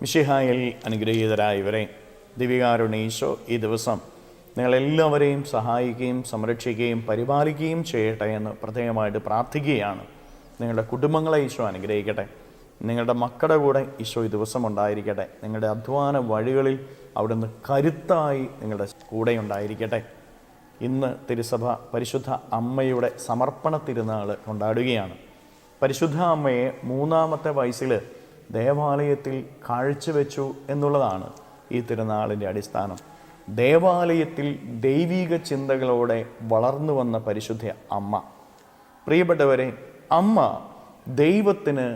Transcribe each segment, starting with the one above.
മിശിഹായിൽ അനുഗ്രഹീതരായവരെ, ദിവികാരുണ്യ ഈശോ ഈ ദിവസം നിങ്ങളെല്ലാവരെയും സഹായിക്കുകയും സംരക്ഷിക്കുകയും പരിപാലിക്കുകയും ചെയ്യട്ടെ എന്ന് പ്രത്യേകമായിട്ട് പ്രാർത്ഥിക്കുകയാണ്. നിങ്ങളുടെ കുടുംബങ്ങളെ ഈശോ അനുഗ്രഹിക്കട്ടെ. നിങ്ങളുടെ മക്കളുടെ കൂടെ ഈശോ ഈ ദിവസം ഉണ്ടായിരിക്കട്ടെ. നിങ്ങളുടെ അധ്വാന വഴികളിൽ അവിടുന്ന് കരുത്തായി നിങ്ങളുടെ കൂടെ ഉണ്ടായിരിക്കട്ടെ. ഇന്ന് തിരുസഭ പരിശുദ്ധ അമ്മയുടെ സമർപ്പണ തിരുനാൾ കൊണ്ടാടുകയാണ്. പരിശുദ്ധ അമ്മയെ 3-ാമത്തെ വയസ്സിൽ ദേവാലയത്തിൽ കാഴ്ചവെച്ചു എന്നുള്ളതാണ് ഈ തിരുനാളിൻ്റെ അടിസ്ഥാനം. ദേവാലയത്തിൽ ദൈവിക ചിന്തകളോടെ വളർന്നു വന്ന പരിശുദ്ധ അമ്മ. പ്രിയപ്പെട്ടവരെ, അമ്മ ദൈവത്തിന്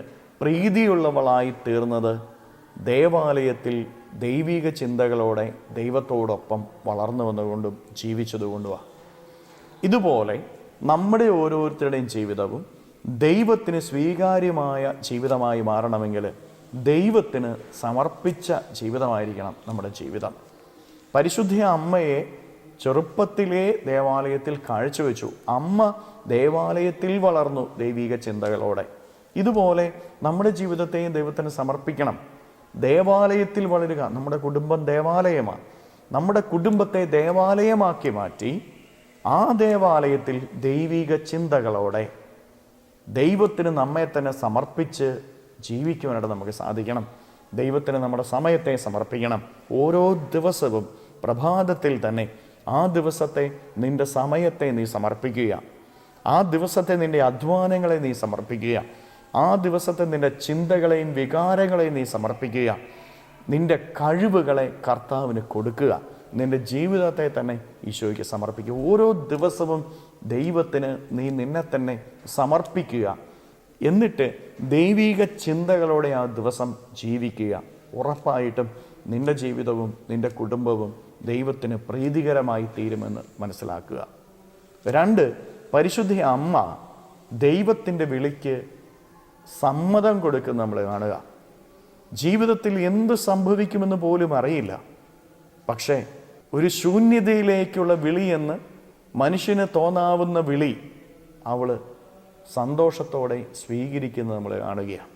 പ്രീതിയുള്ളവളായി തീർന്നത് ദേവാലയത്തിൽ ദൈവിക ചിന്തകളോടെ ദൈവത്തോടൊപ്പം വളർന്നു വന്നുകൊണ്ടും ജീവിച്ചതുകൊണ്ടുമാണ്. ഇതുപോലെ നമ്മുടെ ഓരോരുത്തരുടെയും ജീവിതവും ദൈവത്തിന് സ്വീകാര്യമായ ജീവിതമായി മാറണമെങ്കിൽ ദൈവത്തിന് സമർപ്പിച്ച ജീവിതമായിരിക്കണം നമ്മുടെ ജീവിതം. പരിശുദ്ധ അമ്മയെ ചെറുപ്പത്തിലേ ദേവാലയത്തിൽ കാഴ്ചവെച്ചു. അമ്മ ദേവാലയത്തിൽ വളർന്നു ദൈവിക ചിന്തകളോടെ. ഇതുപോലെ നമ്മുടെ ജീവിതത്തെയും ദൈവത്തിന് സമർപ്പിക്കണം. ദേവാലയത്തിൽ വളരുക. നമ്മുടെ കുടുംബം ദേവാലയമാണ്. നമ്മുടെ കുടുംബത്തെ ദേവാലയമാക്കി മാറ്റി ആ ദേവാലയത്തിൽ ദൈവിക ചിന്തകളോടെ ദൈവത്തിന് നമ്മെ തന്നെ സമർപ്പിച്ച് ജീവിക്കുവാനായിട്ട് നമുക്ക് സാധിക്കണം. ദൈവത്തിന് നമ്മുടെ സമയത്തെ സമർപ്പിക്കണം. ഓരോ ദിവസവും പ്രഭാതത്തിൽ തന്നെ ആ ദിവസത്തെ നിൻ്റെ സമയത്തെ നീ സമർപ്പിക്കുക. ആ ദിവസത്തെ നിൻ്റെ അധ്വാനങ്ങളെ നീ സമർപ്പിക്കുക. ആ ദിവസത്തെ നിൻ്റെ ചിന്തകളെയും വികാരങ്ങളെയും നീ സമർപ്പിക്കുക. നിൻ്റെ കഴിവുകളെ കർത്താവിന് കൊടുക്കുക. നിൻ്റെ ജീവിതത്തെ തന്നെ ഈശോയ്ക്ക് സമർപ്പിക്കുക. ഓരോ ദിവസവും ദൈവത്തിന് നീ നിന്നെ തന്നെ സമർപ്പിക്കുക. എന്നിട്ട് ദൈവിക ചിന്തകളോടെ ആ ദിവസം ജീവിക്കുക. ഉറപ്പായിട്ടും നിൻ്റെ ജീവിതവും നിൻ്റെ കുടുംബവും ദൈവത്തിന് പ്രീതികരമായി തീരുമെന്ന് മനസ്സിലാക്കുക. 2, പരിശുദ്ധ അമ്മ ദൈവത്തിൻ്റെ വിളിക്ക് സമ്മതം കൊടുക്കുന്ന നമ്മൾ കാണുക. ജീവിതത്തിൽ എന്ത് സംഭവിക്കുമെന്ന് പോലും അറിയില്ല. പക്ഷേ ഒരു ശൂന്യതയിലേക്കുള്ള വിളി എന്ന് മനുഷ്യന് തോന്നാവുന്ന വിളി അവൾ സന്തോഷത്തോടെ സ്വീകരിക്കുന്നത് നമ്മൾ കാണുകയാണ്.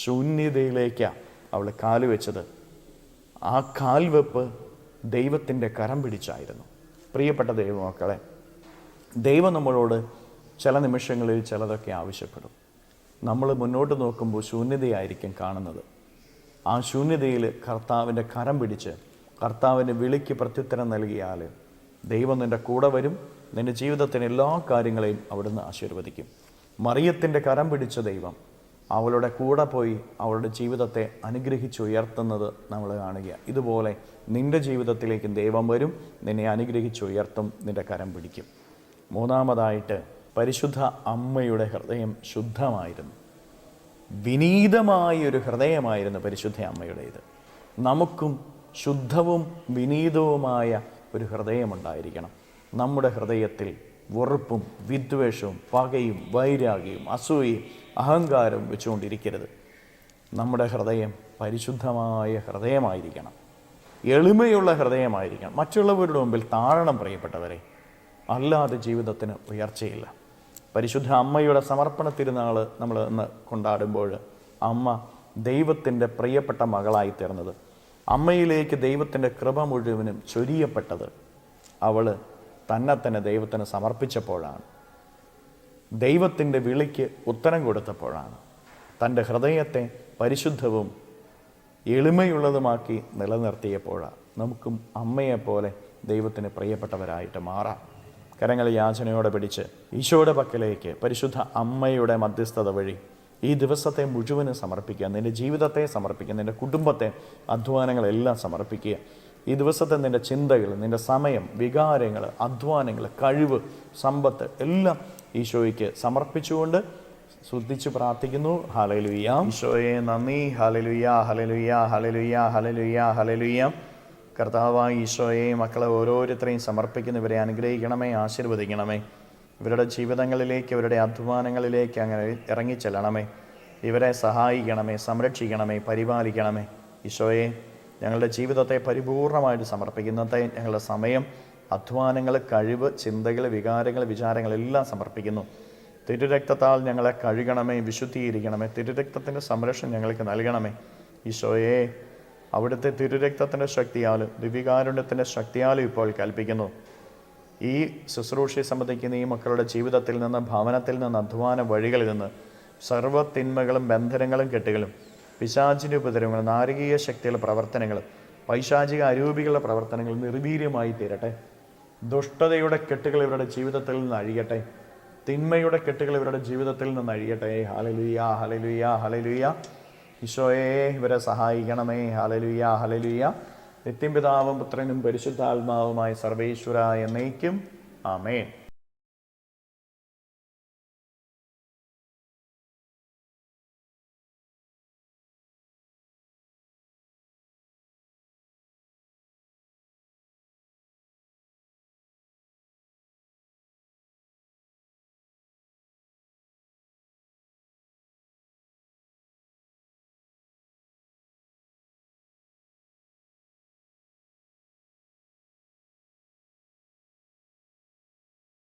ശൂന്യതയിലേക്കാണ് അവൾ കാലുവെച്ചത്. ആ കാൽവെപ്പ് ദൈവത്തിൻ്റെ കരം പിടിച്ചായിരുന്നു. പ്രിയപ്പെട്ട ദൈവമക്കളെ, ദൈവം നമ്മളോട് ചില നിമിഷങ്ങളിൽ ചിലതൊക്കെ ആവശ്യപ്പെടും. നമ്മൾ മുന്നോട്ട് നോക്കുമ്പോൾ ശൂന്യതയായിരിക്കും കാണുന്നത്. ആ ശൂന്യതയിൽ കർത്താവിൻ്റെ കരം പിടിച്ച് കർത്താവിൻ്റെ വിളിക്ക് പ്രത്യുത്തരം നൽകിയാൽ ദൈവം നിൻ്റെ കൂടെ വരും. നിൻ്റെ ജീവിതത്തിന് എല്ലാ കാര്യങ്ങളെയും അവിടുന്ന് ആശീർവദിക്കും. മറിയത്തിൻ്റെ കരം പിടിച്ച ദൈവം അവളുടെ കൂടെ പോയി അവളുടെ ജീവിതത്തെ അനുഗ്രഹിച്ചുയർത്തുന്നത് നമ്മൾ കാണുക. ഇതുപോലെ നിൻ്റെ ജീവിതത്തിലേക്ക് ദൈവം വരും, നിന്നെ അനുഗ്രഹിച്ചുയർത്തും, നിൻ്റെ കരം പിടിക്കും. 3-മതായിട്ട് പരിശുദ്ധ അമ്മയുടെ ഹൃദയം ശുദ്ധമായിരുന്നു. വിനീതമായൊരു ഹൃദയമായിരുന്നു പരിശുദ്ധ അമ്മയുടേത്. നമുക്കും ശുദ്ധവും വിനീതവുമായ ഒരു ഹൃദയമുണ്ടായിരിക്കണം. നമ്മുടെ ഹൃദയത്തിൽ വെറുപ്പും വിദ്വേഷവും പകയും വൈരാഗ്യവും അസൂയയും അഹങ്കാരവും വെച്ചുകൊണ്ടിരിക്കരുത്. നമ്മുടെ ഹൃദയം പരിശുദ്ധമായ ഹൃദയമായിരിക്കണം. എളിമയുള്ള ഹൃദയമായിരിക്കണം. മറ്റുള്ളവരുടെ മുമ്പിൽ താഴണം പ്രിയപ്പെട്ടവരെ. അല്ലാതെ ജീവിതത്തിന് ഉയർച്ചയില്ല. പരിശുദ്ധ അമ്മയുടെ സമർപ്പണ തിരുനാൾ നമ്മൾ ഇന്ന് കൊണ്ടാടുമ്പോൾ അമ്മ ദൈവത്തിൻ്റെ പ്രിയപ്പെട്ട മകളായി തീർന്നത്, അമ്മയിലേക്ക് ദൈവത്തിൻ്റെ കൃപ മുഴുവനും ചൊരിയപ്പെട്ടത് അവൾ തന്നെ ദൈവത്തിന് സമർപ്പിച്ചപ്പോഴാണ്. ദൈവത്തിൻ്റെ വിളിക്ക് ഉത്തരം കൊടുത്തപ്പോഴാണ്. തൻ്റെ ഹൃദയത്തെ പരിശുദ്ധവും എളിമയുള്ളതുമാക്കി നിലനിർത്തിയപ്പോഴാണ് നമുക്കും അമ്മയെപ്പോലെ ദൈവത്തിന് പ്രിയപ്പെട്ടവരായിട്ട് മാറാം. കരങ്ങൾ യാചനയോടെ പിടിച്ച് ഈശോയുടെ പക്കലേക്ക് പരിശുദ്ധ അമ്മയുടെ മധ്യസ്ഥത വഴി ഈ ദിവസത്തെ മുഴുവനും സമർപ്പിക്കുക. നിൻ്റെ ജീവിതത്തെ സമർപ്പിക്കുക. നിൻ്റെ കുടുംബത്തെ, അധ്വാനങ്ങളെല്ലാം സമർപ്പിക്കുക. ഈ ദിവസത്തെ നിൻ്റെ ചിന്തകൾ, നിൻ്റെ സമയം, വികാരങ്ങൾ, അധ്വാനങ്ങൾ, കഴിവ്, സമ്പത്ത് എല്ലാം ഈശോയ്ക്ക് സമർപ്പിച്ചുകൊണ്ട് സ്തുതിച്ച് പ്രാർത്ഥിക്കുന്നു. ഹല്ലേലൂയ. ഈശോയെ നന്ദി. Hallelujah, hallelujah, hallelujah, hallelujah, hallelujah. കർത്താവായ ഈശോയെ, മക്കളെ ഓരോരുത്തരെയും സമർപ്പിക്കുന്നവരെ അനുഗ്രഹിക്കണമേ, ആശീർവദിക്കണമേ. ഇവരുടെ ജീവിതങ്ങളിലേക്ക്, ഇവരുടെ അധ്വാനങ്ങളിലേക്ക് അങ്ങനെ ഇറങ്ങിച്ചെല്ലണമേ. ഇവരെ സഹായിക്കണമേ, സംരക്ഷിക്കണമേ, പരിപാലിക്കണമേ. ഈശോയെ, ഞങ്ങളുടെ ജീവിതത്തെ പരിപൂർണമായിട്ട് സമർപ്പിക്കുന്നത്തെ ഞങ്ങളുടെ സമയം, അധ്വാനങ്ങൾ, കഴിവ്, ചിന്തകൾ, വികാരങ്ങൾ, വിചാരങ്ങളെല്ലാം സമർപ്പിക്കുന്നു. തിരുരക്തത്താൽ ഞങ്ങളെ കഴുകണമേ, വിശുദ്ധീകരിക്കണമേ. തിരുരക്തത്തിൻ്റെ സംരക്ഷണം ഞങ്ങൾക്ക് നൽകണമേ. ഈശോയെ, അവിടുത്തെ തിരുരക്തത്തിൻ്റെ ശക്തിയാലും ദിവ്യകാരുണ്യത്തിൻ്റെ ശക്തിയാലും ഇപ്പോൾ കൽപ്പിക്കുന്നു. ഈ ശുശ്രൂഷയെ സംബന്ധിക്കുന്ന ഈ മക്കളുടെ ജീവിതത്തിൽ നിന്ന്, ഭവനത്തിൽ നിന്ന്, അധ്വാന വഴികളിൽ നിന്ന് സർവ്വ തിന്മകളും ബന്ധനങ്ങളും കെട്ടുകളും പിശാചിൻ്റെ ഉപദ്രവങ്ങളും നാരകീയ ശക്തികളുടെ പ്രവർത്തനങ്ങളും പൈശാചിക അരൂപികളുടെ പ്രവർത്തനങ്ങൾ നിർവീര്യമായി തീരട്ടെ. ദുഷ്ടതയുടെ കെട്ടുകൾ ഇവരുടെ ജീവിതത്തിൽ നിന്ന് അഴിയട്ടെ. തിന്മയുടെ കെട്ടുകൾ ഇവരുടെ ജീവിതത്തിൽ നിന്ന് അഴിയട്ടെ. Hallelujah, hallelujah, hallelujah. ഈശോയെ ഇവരെ സഹായിക്കണമേ. Hallelujah, hallelujah. നിത്യം പിതാവും പുത്രനും പരിശുദ്ധാത്മാവുമായ സർവേശ്വര എന്നേക്കും ആമേൻ.